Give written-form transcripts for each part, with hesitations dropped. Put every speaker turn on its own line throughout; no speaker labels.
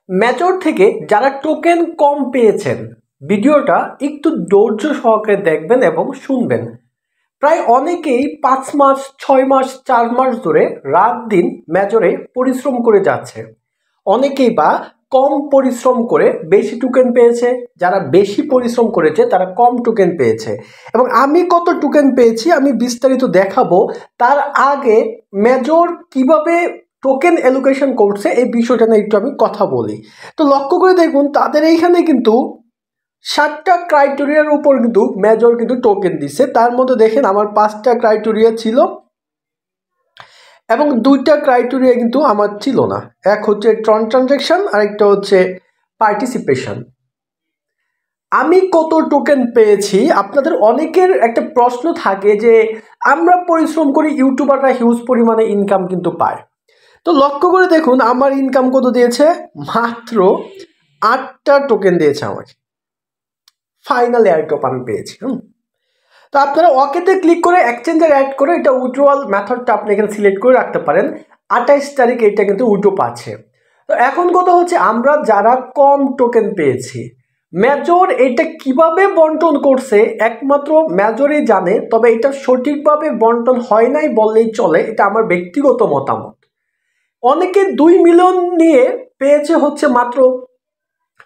Major থেকে যারা token কম পেয়েছেন ভিডিওটা একটু ধৈর্য সহকারে দেখবেন এবং শুনবেন। প্রায় অনেকেই 5 মাস 6 মাস 4 মাস ধরে রাত দিন মেজরে পরিশ্রম করে যাচ্ছে। অনেকেই বা কম পরিশ্রম করে বেশি টোকেন পেয়েছে, যারা বেশি পরিশ্রম করেছে তারা কম টোকেন পেয়েছে। এবং আমি কত টোকেন পেয়েছি আমি বিস্তারিত দেখাবো। তার আগে মেজর কিভাবে টোকেন অ্যালোকেশন করছে এই বিষয়টা নিয়ে একটু আমি কথা বলি। তো লক্ষ্য করে দেখুন তাদের এইখানে কিন্তু 7টা ক্রাইটেরিয়ার উপর কিন্তু মেজর কিন্তু টোকেন দিচ্ছে। তার মধ্যে দেখেন আমার 5টা ক্রাইটেরিয়া ছিল এবং 2টা ক্রাইটেরিয়া কিন্তু আমার ছিল না। এক হচ্ছে ট্রানজাকশন আর একটা হচ্ছে পার্টিসিপেশন। আমি কত টোকেন পেয়েছি আপনাদের অনেকের একটা প্রশ্ন থাকে যে আমরা পরিশ্রম করি, ইউটিউবাররা হিউজ পরিমাণে ইনকাম কিন্তু পায়। তো লক্ষ্য করে দেখুন আমার ইনকাম কত দিয়েছে, মাত্র 8টা টোকেন দিয়েছে আমাকে। ফাইনাল এয়ারড্রপ আমি পেয়েছি। তো আপনারা ওকেতে ক্লিক করে এক্সচেঞ্জার অ্যাড করে এটা উইথড্রয়াল মেথডটা আপনি এখানে সিলেক্ট করে রাখতে পারেন। 28 তারিখে এটা কিন্তু উইথড্র পাচ্ছে। তো এখন কথা হচ্ছে আমরা যারা কম টোকেন পেয়েছি, মেজর এটা কিভাবে বন্টন করছে একমাত্র মেজরই জানে, তবে এটা সঠিকভাবে বন্টন হয় নাই বললেই চলে, এটা আমার ব্যক্তিগত মতামত। অনেকে 2 মিলিয়ন নিয়ে পেয়েছে হচ্ছে মাত্র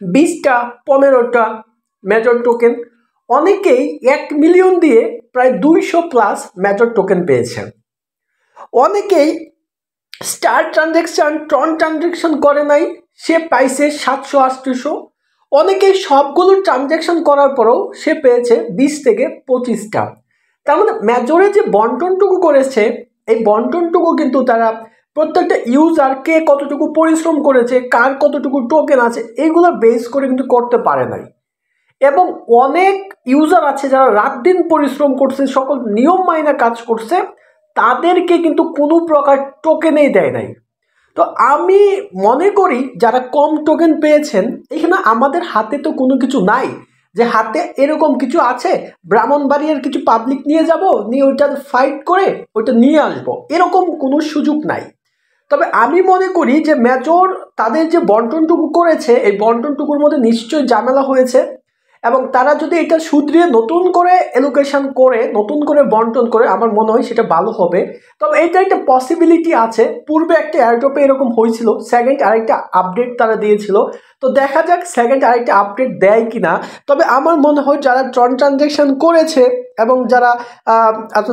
20টা 15টা মেজর টোকেন, অনেকেই 1 মিলিয়ন দিয়ে প্রায় 200+ মেজর টোকেন পেয়েছেন। অনেকেই স্টার ট্রানজাকশন করে নাই, সে পাইছে 700-800। অনেকেই সবগুলো ট্রানজাকশন করার পরেও সে পেয়েছে 20 থেকে 25টা। তার মানে মেজরে যে বন্টনটুকু করেছে এই বন্টনটুকু কিন্তু তারা প্রত্যেকটা ইউজার কে কতটুকু পরিশ্রম করেছে, কার কতটুকু টোকেন আছে এইগুলো বেস করে কিন্তু করতে পারে নাই। এবং অনেক ইউজার আছে যারা রাত দিন পরিশ্রম করছে, সকল নিয়ম মাইনা কাজ করছে, তাদেরকে কিন্তু কোনো প্রকার টোকেনই দেয় নাই। তো আমি মনে করি যারা কম টোকেন পেয়েছেন এখানে আমাদের হাতে তো কোনো কিছু নাই যে হাতে এরকম কিছু আছে ব্রাহ্মণবাড়িয়ার কিছু পাবলিক নিয়ে যাব, নিয়ে ওইটা ফাইট করে ওইটা নিয়ে আসবো, এরকম কোনো সুযোগ নাই। তবে আমি মনে করি যে মেজর তাদের যে বন্টনটুকু করেছে এই বন্টনটুকুর মধ্যে নিশ্চয়ই ঝামেলা হয়েছে এবং তারা যদি এটা শুধরিয়ে নতুন করে এলোকেশন করে নতুন করে বন্টন করে আমার মনে হয় সেটা ভালো হবে। তবে এটা একটা পসিবিলিটি আছে, পূর্বে একটা এয়ারড্রপে এরকম হয়েছিল, সেকেন্ড আরেকটা আপডেট তারা দিয়েছিল। তো দেখা যাক সেকেন্ড আরেকটা আপডেট দেয় কিনা। তবে আমার মনে হয় যারা ট্রানজাকশন করেছে এবং যারা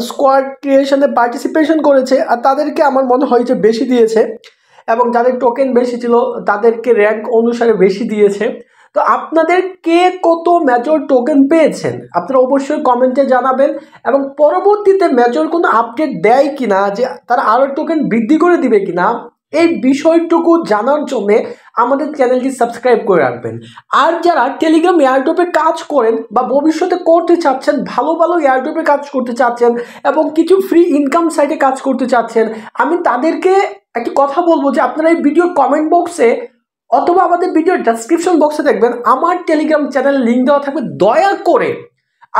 স্কোয়াড ক্রিয়েশনে পার্টিসিপেশন করেছে আর তাদেরকে আমার মনে হয় যে বেশি দিয়েছে এবং যাদের টোকেন বেশি ছিল তাদেরকে র্যাঙ্ক অনুসারে বেশি দিয়েছে। তো আপনাদের কে কত মেজর টোকেন পেয়েছেন আপনারা অবশ্যই কমেন্টে জানাবেন এবং পরবর্তীতে মেজর কোনো আপডেট দেয় কিনা, যে তারা আরও টোকেন বৃদ্ধি করে দিবে কিনা, এই বিষয়টুকু জানার জন্য আমাদের চ্যানেলটি সাবস্ক্রাইব করে রাখবেন। আর যারা টেলিগ্রাম এয়ারড্রপে কাজ করেন বা ভবিষ্যতে করতে চাচ্ছেন, ভালো ভালো এয়ারড্রপে কাজ করতে চাচ্ছেন এবং কিছু ফ্রি ইনকাম সাইটে কাজ করতে চাচ্ছেন, আমি তাদেরকে একটি কথা বলবো যে আপনারা এই ভিডিও কমেন্ট বক্সে অথবা আমাদের ভিডিও ডেসক্রিপশন বক্সে দেখবেন আমার টেলিগ্রাম চ্যানেলের লিঙ্ক দেওয়া থাকবে। দয়া করে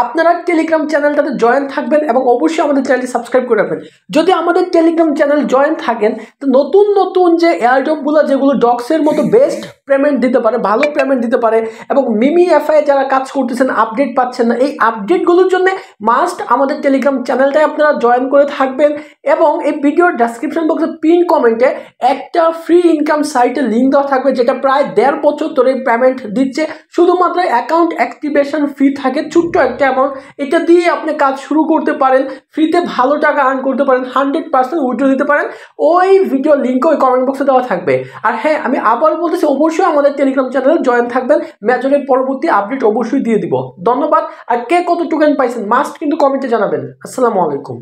আপনারা টেলিগ্রাম চ্যানেলটাতে জয়েন থাকবেন এবং অবশ্যই আমাদের চ্যানেলটি সাবস্ক্রাইব করে রাখবেন। যদি আমাদের টেলিগ্রাম চ্যানেল জয়েন থাকেন তো নতুন নতুন যে এয়ারড্রপগুলো যেগুলো ডক্সের মতো বেস্ট পেমেন্ট দিতে পারে, ভালো পেমেন্ট দিতে পারে এবং মিমি এফআই যারা কাজ করতেছেন আপডেট পাচ্ছেন না, এই আপডেটগুলোর জন্য মাস্ট আমাদের টেলিগ্রাম চ্যানেলটায় আপনারা জয়েন করে থাকবেন। এবং এই ভিডিওর ডেসক্রিপশন বক্সে পিন কমেন্টে একটা ফ্রি ইনকাম সাইটের লিঙ্ক দেওয়া থাকবে যেটা প্রায় 1.5 বছর ধরে পেমেন্ট দিচ্ছে, শুধুমাত্র অ্যাকাউন্ট অ্যাক্টিভেশন ফি থাকে ছোট্ট একটা অ্যামাউন্ট, এটা দিয়ে আপনি কাজ শুরু করতে পারেন, ফ্রিতে ভালো টাকা আর্ন করতে পারেন, 100% উইথড্র দিতে পারেন। ওই ভিডিও লিঙ্ক ওই কমেন্ট বক্সে দেওয়া থাকবে। আর হ্যাঁ আমি আবার বলতেছি অবশ্যই আমাদের টেলিগ্রাম চ্যানেলে জয়েন থাকবেন, মেজরের পরবর্তী আপডেট অবশ্যই দিয়ে দিব। ধন্যবাদ। আর কে কত টোকেন পাইছেন মাস্ট কিন্তু কমেন্টে জানাবেন। আসসালামু আলাইকুম।